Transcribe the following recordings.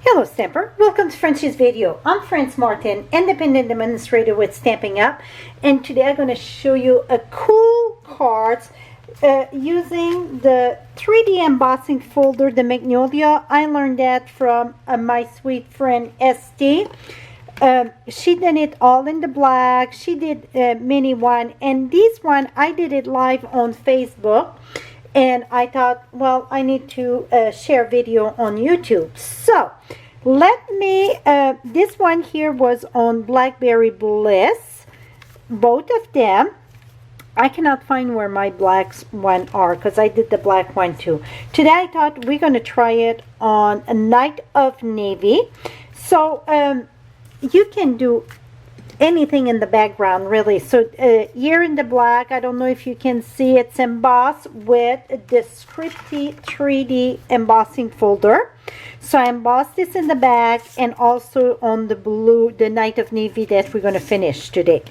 Hello Stamper, welcome to Frenchie's video. I'm Franz Martin, independent administrator with Stampin' Up, and today I'm going to show you a cool cards using the 3D embossing folder, the Magnolia. I learned that from my sweet friend ST. She did it all in the black. She did mini one, and this one I did it live on Facebook. And I thought, well, I need to share video on YouTube. So, let me, this one here was on Blackberry Bliss, both of them. I cannot find where my blacks one are because I did the black one too. Today I thought we're going to try it on a Night of Navy. So, you can do anything in the background really. So here in the black, I don't know if you can see, it's embossed with the Scripty 3D embossing folder. So I embossed this in the back and also on the blue, the Night of Navy that we're going to finish today.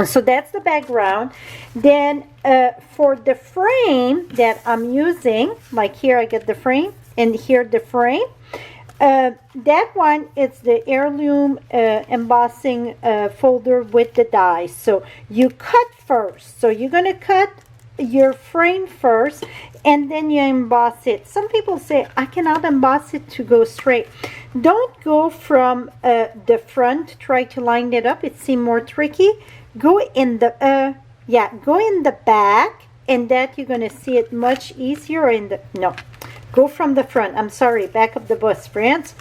So that's the background. Then for the frame that I'm using, like here I get the frame and here the frame. That one is the heirloom embossing folder with the dies. So you cut first. So you're going to cut your frame first and then you emboss it. Some people say, I cannot emboss it to go straight. Don't go from the front. Try to line it up. It seems more tricky. Go in the, go in the back, and that you're going to see it much easier in the, no. Go from the front. I'm sorry, back of the bus, friends.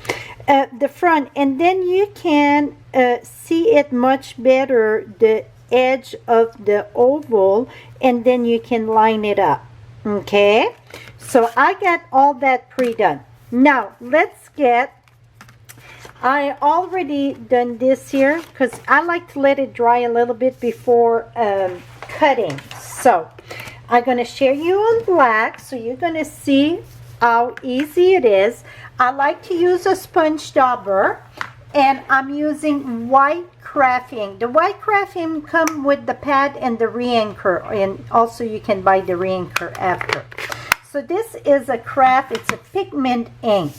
The front, and then you can see it much better, the edge of the oval, and then you can line it up. Okay? So I got all that pre-done. Now, let's get, I already done this here because I like to let it dry a little bit before cutting. So, I'm going to share you on black, so you're going to see how easy it is. I like to use a sponge dauber, and I'm using white craft ink. The white craft ink come with the pad and the re-inker, and also you can buy the re-inker after. So this is a craft, it's a pigment ink.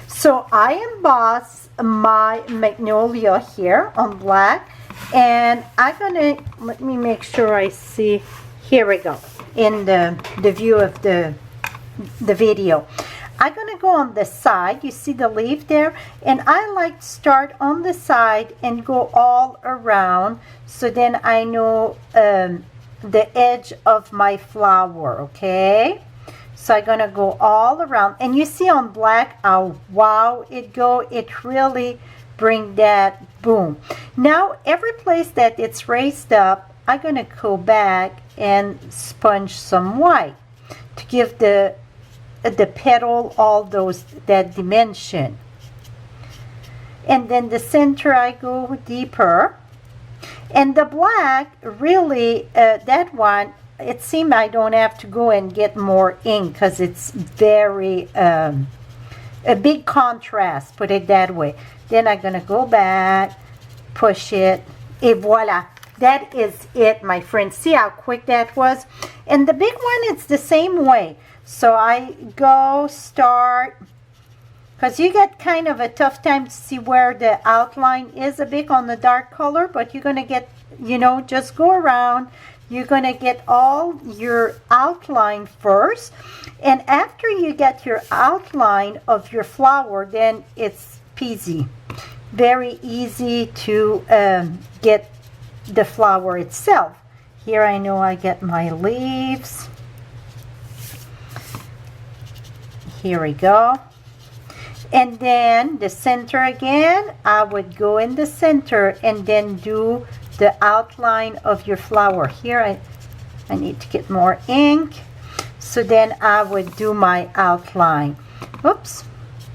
So I emboss my Magnolia here on black, and I'm gonna, let me make sure I see, here we go, in the view of the video. I'm going to go on the side. You see the leaf there? And I like to start on the side and go all around. So then I know the edge of my flower, okay? So I'm going to go all around. And you see on black how wow it go. It really bring that boom. Now, every place that it's raised up, I'm going to go back and sponge some white to give the petal all those, that dimension. And then the center I go deeper, and the black really that one, it seems I don't have to go and get more ink because it's very a big contrast, put it that way. Then I'm gonna go back, push it, et voila. That is it, my friends. See how quick that was? And the big one, it's the same way. So I go start, because you get kind of a tough time to see where the outline is a bit on the dark color, but you're going to get, you know, just go around. You're going to get all your outline first. And after you get your outline of your flower, then it's peasy. Very easy to get the flower itself. Here I know I get my leaves. Here we go. And then the center again, I would go in the center and then do the outline of your flower. Here I need to get more ink. So then I would do my outline. Oops.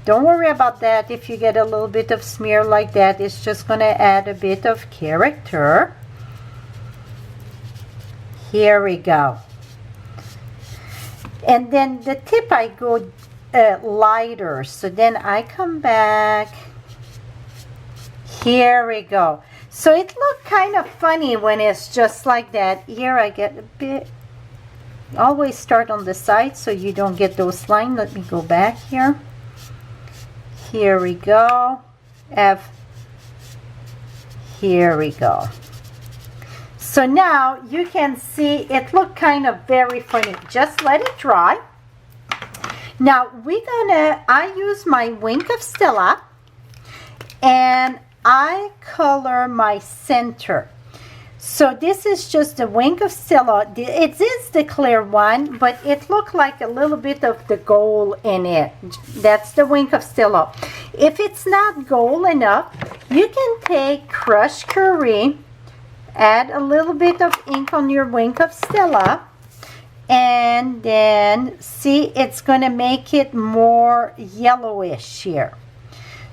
Don't worry about that. If you get a little bit of smear like that, it's just going to add a bit of character. Here we go. And then the tip I go lighter. So then I come back. Here we go. So it looked kind of funny when it's just like that. Here I get a bit. Always start on the side so you don't get those lines. Let me go back here. Here we go. F. Here we go. So now you can see it look kind of very funny. Just let it dry. Now I use my Wink of Stella and I color my center. So this is just a Wink of Stella. It is the clear one, but it looked like a little bit of the gold in it. That's the Wink of Stella. If it's not gold enough, you can take crushed curry, add a little bit of ink on your Wink of Stella, and then see, it's going to make it more yellowish here.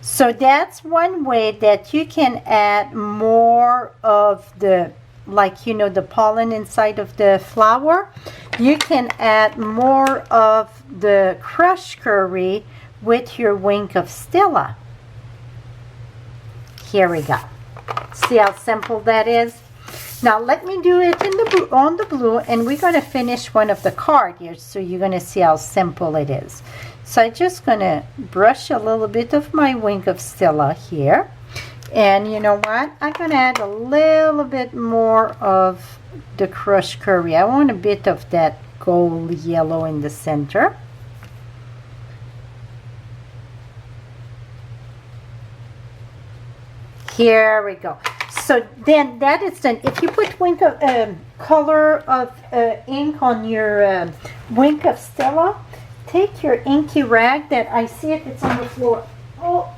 So that's one way that you can add more of the, like, you know, the pollen inside of the flower. You can add more of the crushed curry with your Wink of Stella. Here we go. See how simple that is? Now let me do it in the blue, on the blue, and we're going to finish one of the card here, so you're going to see how simple it is. So I'm just going to brush a little bit of my Wink of Stella here. And you know what? I'm going to add a little bit more of the crushed curry. I want a bit of that gold yellow in the center. Here we go. So then that is done. If you put Wink of color of ink on your Wink of Stella, take your inky rag that I see it's on the floor. Oh.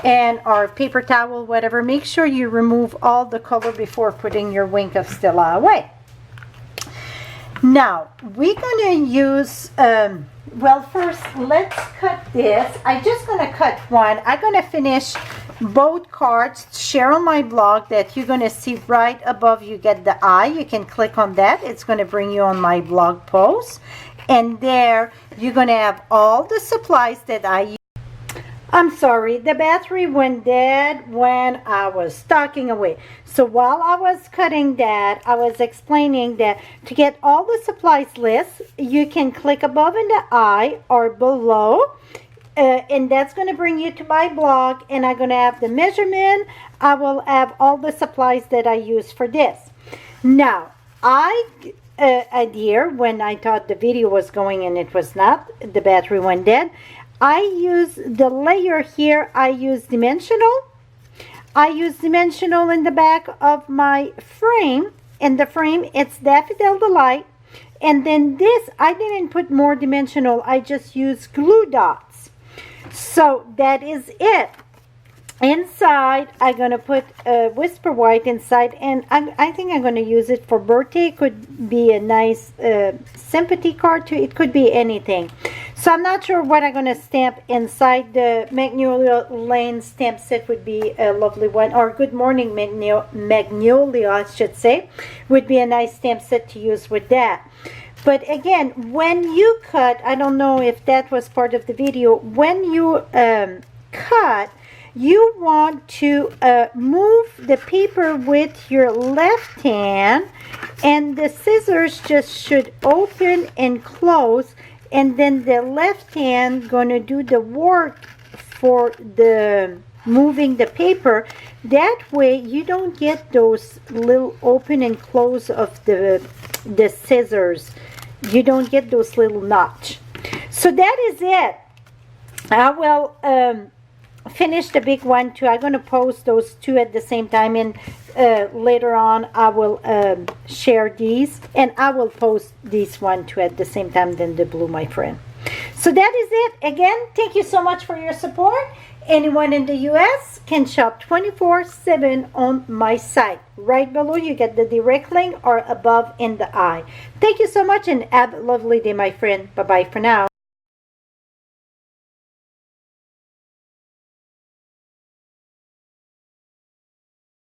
And or paper towel, whatever. Make sure you remove all the color before putting your Wink of Stella away. Now we're gonna use well, first let's cut this. I'm just gonna cut one. I'm gonna finish both cards. Share on my blog that you're gonna see right above. You get the eye. You can click on that. It's gonna bring you on my blog post, and there you're gonna have all the supplies that I use. I'm sorry, the battery went dead when I was talking away. So while I was cutting that, I was explaining that to get all the supplies list, you can click above in the eye or below. And that's going to bring you to my blog. And I'm going to have the measurement. I will have all the supplies that I use for this. Now, idea when I thought the video was going and it was not, the battery went dead. I use the layer here. I use dimensional. I use dimensional in the back of my frame. In the frame, it's Daffodil Delight. And then this, I didn't put more dimensional. I just used glue dots. So that is it. Inside, I'm going to put Whisper White inside, and I think I'm going to use it for birthday. It could be a nice sympathy card too. It could be anything. So I'm not sure what I'm going to stamp inside. The Magnolia Lane stamp set would be a lovely one, or Good Morning Magnolia, I should say, would be a nice stamp set to use with that. But again, when you cut, I don't know if that was part of the video, when you cut, you want to move the paper with your left hand, and the scissors just should open and close, and then the left hand gonna do the work for the moving the paper. That way you don't get those little open and close of the scissors. You don't get those little notch. So that is it. I will finish the big one too. I'm going to post those two at the same time, and later on I will share these, and I will post these one too at the same time than the blue, my friend. So that is it. Again, thank you so much for your support. Anyone in the US can shop 24/7 on my site. Right below you get the direct link, or above in the eye. Thank you so much, and have a lovely day, my friend. Bye bye for now.